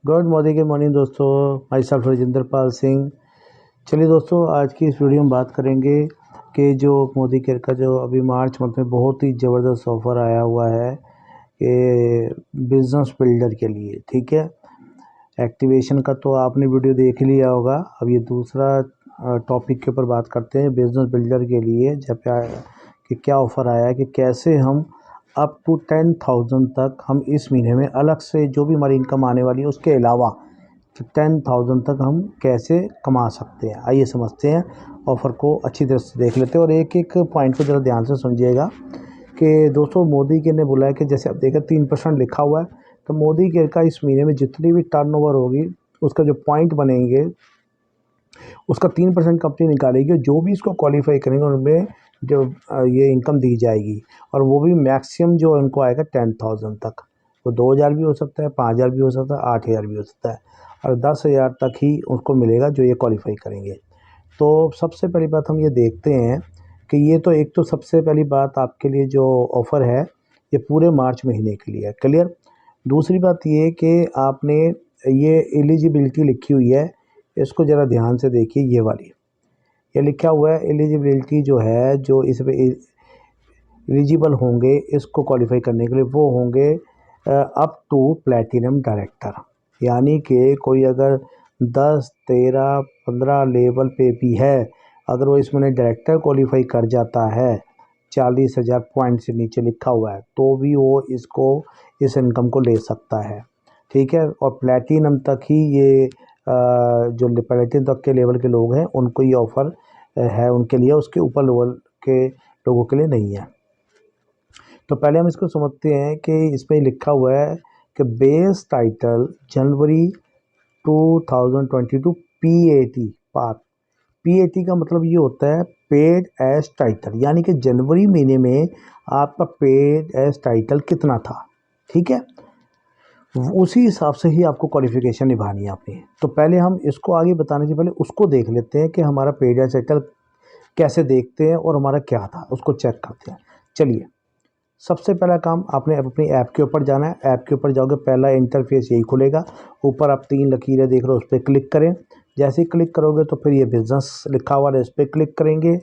Good morning दोस्तों। My self Rajendra Pal Singh. चलिए दोस्तों, आज की इस वीडियो में बात करेंगे कि जो मोदी केयर का जो अभी मार्च मंथ में बहुत ही ज़बरदस्त ऑफ़र आया हुआ है कि बिज़नेस बिल्डर के लिए। ठीक है, एक्टिवेशन का तो आपने वीडियो देख ही लिया होगा। अब ये दूसरा टॉपिक के ऊपर बात करते हैं, बिज़नेस बिल्डर के लिए जब कि क्या ऑफ़र आया है कि कैसे हम अप टू 10,000 तक हम इस महीने में अलग से जो भी हमारी इनकम आने वाली है उसके अलावा 10,000 तक हम कैसे कमा सकते हैं। आइए समझते हैं, ऑफ़र को अच्छी तरह से देख लेते हैं और एक एक पॉइंट को ज़रा ध्यान से समझिएगा कि दोस्तों मोदी केयर ने बोला है कि जैसे आप देखें 3% लिखा हुआ है, तो मोदी केयर का इस महीने में जितनी भी टर्नओवर होगी उसका जो पॉइंट बनेंगे उसका 3% कंपनी निकालेगी और जो भी इसको क्वालिफाई करेंगे उनमें जो ये इनकम दी जाएगी और वो भी मैक्सिमम जो उनको आएगा 10,000 तक। वो 2,000 भी हो सकता है, 5,000 भी हो सकता है, 8,000 भी हो सकता है और 10,000 तक ही उनको मिलेगा जो ये क्वालिफाई करेंगे। तो सबसे पहली बात हम ये देखते हैं कि ये तो एक तो सबसे पहली बात आपके लिए जो ऑफ़र है ये पूरे मार्च महीने के लिए है। क्लियर। दूसरी बात ये कि आपने ये एलिजिबिलिटी लिखी हुई है, इसको ज़रा ध्यान से देखिए। ये वाली ये लिखा हुआ है एलिजिबिलिटी जो है, जो इसमें एलिजिबल होंगे इसको क्वालिफाई करने के लिए वो होंगे अप टू प्लैटिनम डायरेक्टर। यानी कि कोई अगर 10, 13, 15 लेवल पे भी है, अगर वो इसमें डायरेक्टर क्वालिफाई कर जाता है 40,000 पॉइंट से नीचे लिखा हुआ है तो भी वो इसको इस इनकम को ले सकता है। ठीक है, और प्लैटिनम तक ही ये जो प्लैटिनम तक के लेवल के लोग हैं उनको ये ऑफ़र है उनके लिए, उसके ऊपर लेवल के लोगों के लिए नहीं है। तो पहले हम इसको समझते हैं कि इसमें लिखा हुआ है कि बेस टाइटल जनवरी 2022 PAT पार्ट। PAT का मतलब ये होता है पेड एज टाइटल, यानी कि जनवरी महीने में आपका पेड एज टाइटल कितना था। ठीक है, उसी हिसाब से ही आपको क्वालिफिकेशन निभानी है अपनी। तो पहले हम इसको आगे बताने से पहले उसको देख लेते हैं कि हमारा पेड एज टाइटल कैसे देखते हैं और हमारा क्या था उसको चेक करते हैं। चलिए, सबसे पहला काम आपने अपनी ऐप के ऊपर जाना है। ऐप के ऊपर जाओगे, पहला इंटरफेस यही खुलेगा। ऊपर आप 3 लकीरें देख रहे हो, उस पर क्लिक करें। जैसे ही क्लिक करोगे तो फिर ये बिज़नेस लिखा हुआ है, इस पर क्लिक करेंगे।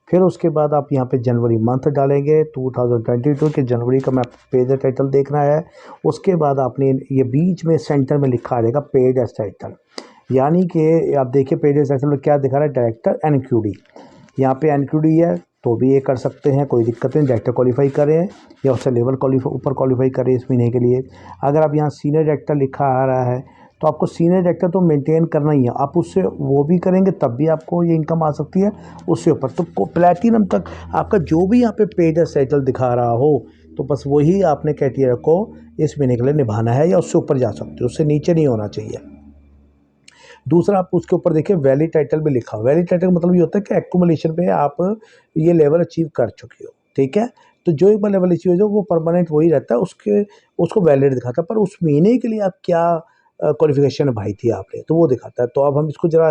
फिर उसके बाद आप यहाँ पे जनवरी मंथ डालेंगे 2022 के जनवरी का मैं पेज टाइटल देखना है। उसके बाद आपने ये बीच में सेंटर में लिखा आ जाएगा पेड एज टाइटल, यानी कि आप देखिए पेड एज टाइटल में क्या दिखा रहा है, डायरेक्टर NQD। यहाँ पे NQD है तो भी ये कर सकते हैं, कोई दिक्कत नहीं। डायरेक्टर क्वालिफाई करें या उससे लेवल ऊपर क्वालिफाई करें इस महीने के लिए। अगर आप यहाँ सीनियर डायरेक्टर लिखा आ रहा है तो आपको सीनियर डायरेक्टर तो मेंटेन करना ही है, आप उससे वो भी करेंगे तब भी आपको ये इनकम आ सकती है उससे ऊपर। तो प्लैटिनम तक आपका जो भी यहाँ पे पेड टाइटल दिखा रहा हो तो बस वही आपने क्राइटेरिया को इस महीने के लिए निभाना है, या उससे ऊपर जा सकते हो, उससे नीचे नहीं होना चाहिए। दूसरा, आप उसके ऊपर देखिए वैलिड टाइटल भी लिखा हो। वैलिड टाइटल का मतलब ये होता है कि एक्यूमुलेशन पे आप ये लेवल अचीव कर चुके हो। ठीक है, तो जो एक बार लेवल अचीव हो जाए वो परमानेंट वही रहता है, उसको वैलिड दिखाता है, पर उस महीने के लिए आप क्या क्वालिफिकेशन निभाई थी आपने तो वो दिखाता है। तो अब हम इसको जरा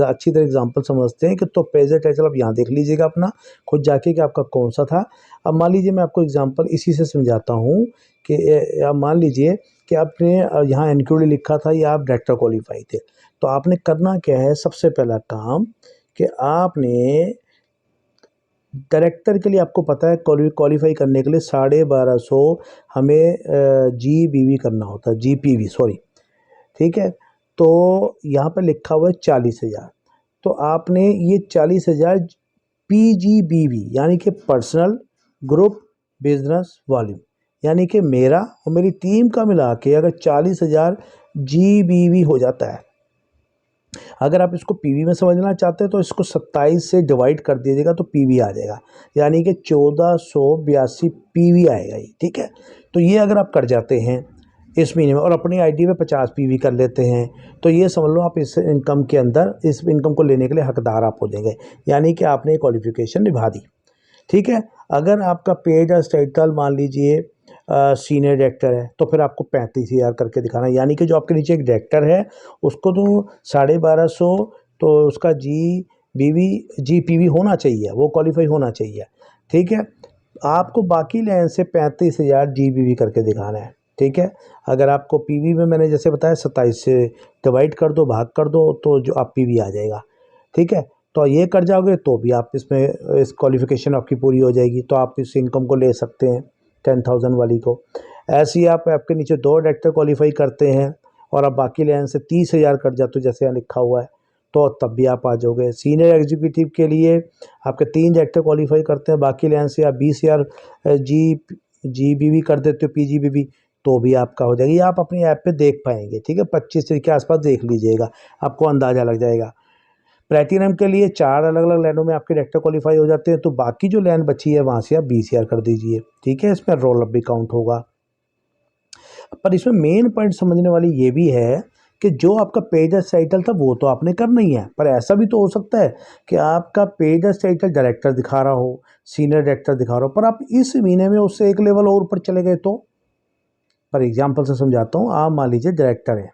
अच्छी तरह एग्जांपल समझते हैं कि तो पेज टाइटल आप यहाँ देख लीजिएगा अपना खुद जाके कि आपका कौन सा था। अब मान लीजिए मैं आपको एग्जांपल इसी से समझाता हूँ कि अब मान लीजिए कि आपने यहाँ NQD लिखा था या आप डायरेक्टर क्वालिफाई थे, तो आपने करना क्या है, सबसे पहला काम कि आपने डायरेक्टर के लिए आपको पता है क्वालिफाई करने के लिए 1250 हमें GBV करना होता है, GPV सॉरी। ठीक है, तो यहाँ पे लिखा हुआ है 40,000, तो आपने ये 40,000 PGBV यानी कि पर्सनल ग्रुप बिजनेस वॉल्यूम, यानी कि मेरा और मेरी टीम का मिला के अगर 40,000 GBV हो जाता है। अगर आप इसको पीवी में समझना चाहते हैं तो इसको 27 से डिवाइड कर दीजिएगा तो पीवी आ जाएगा, यानी कि 1482 पीवी आएगा ये। ठीक है, तो ये अगर आप कर जाते हैं इस महीने में और अपनी आईडी में 50 पीवी कर लेते हैं तो ये समझ लो आप इस इनकम के अंदर इस इनकम को लेने के लिए हकदार आप हो जाएंगे, यानी कि आपने क्वालिफिकेशन निभा दी। ठीक है, अगर आपका पेड टाइटल मान लीजिए सीनियर डायरेक्टर है तो फिर आपको 35,000 करके दिखाना है, यानी कि जो आपके नीचे एक डायरेक्टर है उसको तो 1250 तो उसका GPV होना चाहिए, वो क्वालिफाई होना चाहिए। ठीक है, आपको बाकी लाइन से 35,000 GBV करके दिखाना है। ठीक है। अगर आपको पीवी में मैंने जैसे बताया 27 से डिवाइड कर दो, भाग कर दो, तो जो आप पीवी आ जाएगा। ठीक है, तो ये कर जाओगे तो भी आप इसमें इस क्वालिफिकेशन आपकी पूरी हो जाएगी, तो आप इस इनकम को ले सकते हैं 10,000 वाली को। ऐसे ही आप आपके नीचे 2 डायरेक्टर क्वालिफाई करते हैं और आप बाकी लाइन से 30,000 कट जाते हो जैसे यहाँ लिखा हुआ है, तो तब भी आप आ जाओगे। सीनियर एग्जीक्यूटिव के लिए आपके 3 डायरेक्टर क्वालिफाई करते हैं, बाकी लाइन से आप 20,000 जीबीवी कर देते हो, पीजीबीवी, तो भी आपका हो जाएगा। ये आप अपनी ऐप पे देख पाएंगे। ठीक है, 25 के आसपास देख लीजिएगा, आपको अंदाज़ा लग जाएगा। प्लैटिनम के लिए 4 अलग अलग लाइनों में आपके डायरेक्टर क्वालिफाई हो जाते हैं, तो बाकी जो लाइन बची है वहाँ से आप 20,000 कर दीजिए। ठीक है, इसमें रोल अप भी काउंट होगा। पर इसमें मेन पॉइंट समझने वाली ये भी है कि जो आपका पेज टाइटल था वो तो आपने करना ही है, पर ऐसा भी तो हो सकता है कि आपका पेज टाइटल डायरेक्टर दिखा रहा हो, सीनियर डायरेक्टर दिखा रहा हो, पर आप इस महीने में उससे एक लेवल और ऊपर चले गए तो। पर एग्जाम्पल से समझाता हूँ, आप मान लीजिए डायरेक्टर है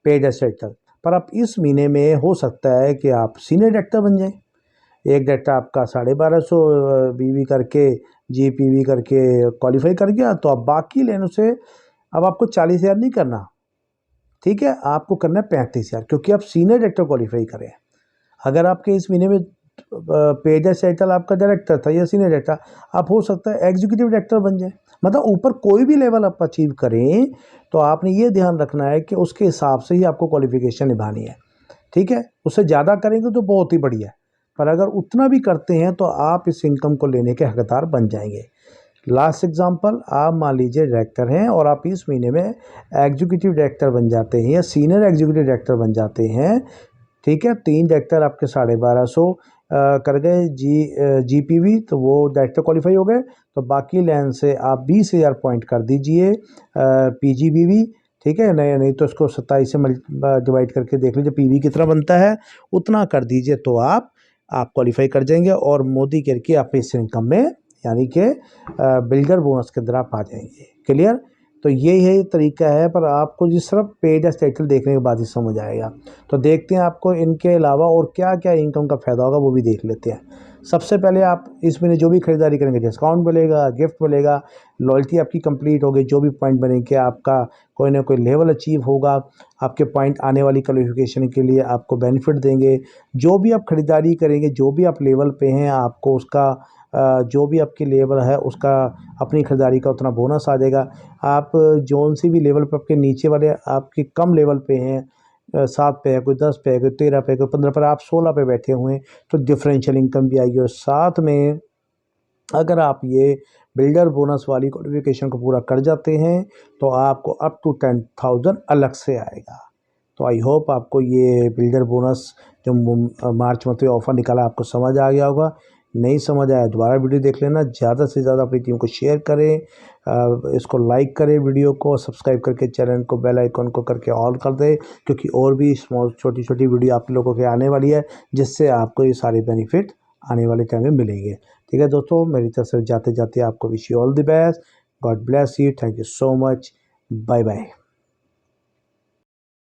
पेज टाइटल, पर आप इस महीने में हो सकता है कि आप सीनियर डायरेक्टर बन जाए। एक डायरेक्टर आपका 1250 बीवी करके जीपीवी करके क्वालिफाई कर गया, तो आप बाकी लेने से अब आपको 40,000 नहीं करना। ठीक है, आपको करना है 35,000, क्योंकि आप सीनियर डायरेक्टर क्वालिफाई करें। अगर आपके इस महीने में पेज टाइटल आपका डायरेक्टर था या सीनियर डायरेक्टर, आप हो सकता है एग्जीक्यूटिव डायरेक्टर बन जाए। मतलब ऊपर कोई भी लेवल आप अचीव करें, तो आपने ये ध्यान रखना है कि उसके हिसाब से ही आपको क्वालिफिकेशन निभानी है। ठीक है, उससे ज़्यादा करेंगे तो बहुत ही बढ़िया है, पर अगर उतना भी करते हैं तो आप इस इनकम को लेने के हकदार बन जाएंगे। लास्ट एग्जांपल, आप मान लीजिए डायरेक्टर हैं और आप इस महीने में एग्जीक्यूटिव डायरेक्टर बन जाते हैं या सीनियर एग्जीक्यूटिव डायरेक्टर बन जाते हैं। ठीक है, 3 डायरेक्टर आपके 1250 कर गए जीपीवी, तो वो डायरेक्टर क्वालिफाई हो गए। तो बाकी लाइन से आप 20,000 पॉइंट कर दीजिए पीजीबीवी। ठीक है, नहीं नहीं तो इसको 27 से डिवाइड करके देख लीजिए पीवी कितना बनता है, उतना कर दीजिए, तो आप क्वालिफाई कर जाएंगे और मोदी केयर की आप इस इनकम में, यानी कि बिल्डर बोनस के अंदर आप आ जाएंगे। क्लियर? तो ये तरीका है, पर आपको जिस तरफ पेड टाइटल देखने के बाद ही समझ आएगा। तो देखते हैं आपको इनके अलावा और क्या क्या इनकम का फ़ायदा होगा, वो भी देख लेते हैं। सबसे पहले आप इस महीने जो भी खरीदारी करेंगे डिस्काउंट मिलेगा, गिफ्ट मिलेगा, लॉयल्टी आपकी कंप्लीट होगी, जो भी पॉइंट बनेंगे आपका कोई ना कोई लेवल अचीव होगा, आपके पॉइंट आने वाली क्वालिफिकेशन के लिए आपको बेनिफिट देंगे। जो भी आप खरीदारी करेंगे, जो भी आप लेवल पे हैं, आपको उसका जो भी आपकी लेवल है उसका अपनी खरीदारी का उतना बोनस आ जाएगा। आप जौन सी भी लेवल पर आपके नीचे वाले आपके कम लेवल पे हैं, 7 पे है, कोई 10 पे है, कोई 13 पे, कोई 15 पर, आप 16 पे बैठे हुए हैं, तो डिफरेंशियल इनकम भी आएगी। और साथ में अगर आप ये बिल्डर बोनस वाली क्वालिफिकेशन को पूरा कर जाते हैं, तो आपको अप टू 10,000 अलग से आएगा। तो आई होप आपको ये बिल्डर बोनस जो मार्च मंथ में ऑफ़र निकाला आपको समझ आ गया होगा। नहीं समझ आया दोबारा वीडियो देख लेना। ज़्यादा से ज़्यादा अपनी टीम को शेयर करें, इसको लाइक करें, वीडियो को सब्सक्राइब करके चैनल को बेल आइकन को करके ऑल कर दें, क्योंकि और भी स्मॉल छोटी छोटी वीडियो आप लोगों के आने वाली है, जिससे आपको ये सारे बेनिफिट आने वाले टाइम में मिलेंगे। ठीक है दोस्तों, मेरी तरफ से जाते जाते आपको wish you all the best. God bless you. Thank you so much. Bye bye.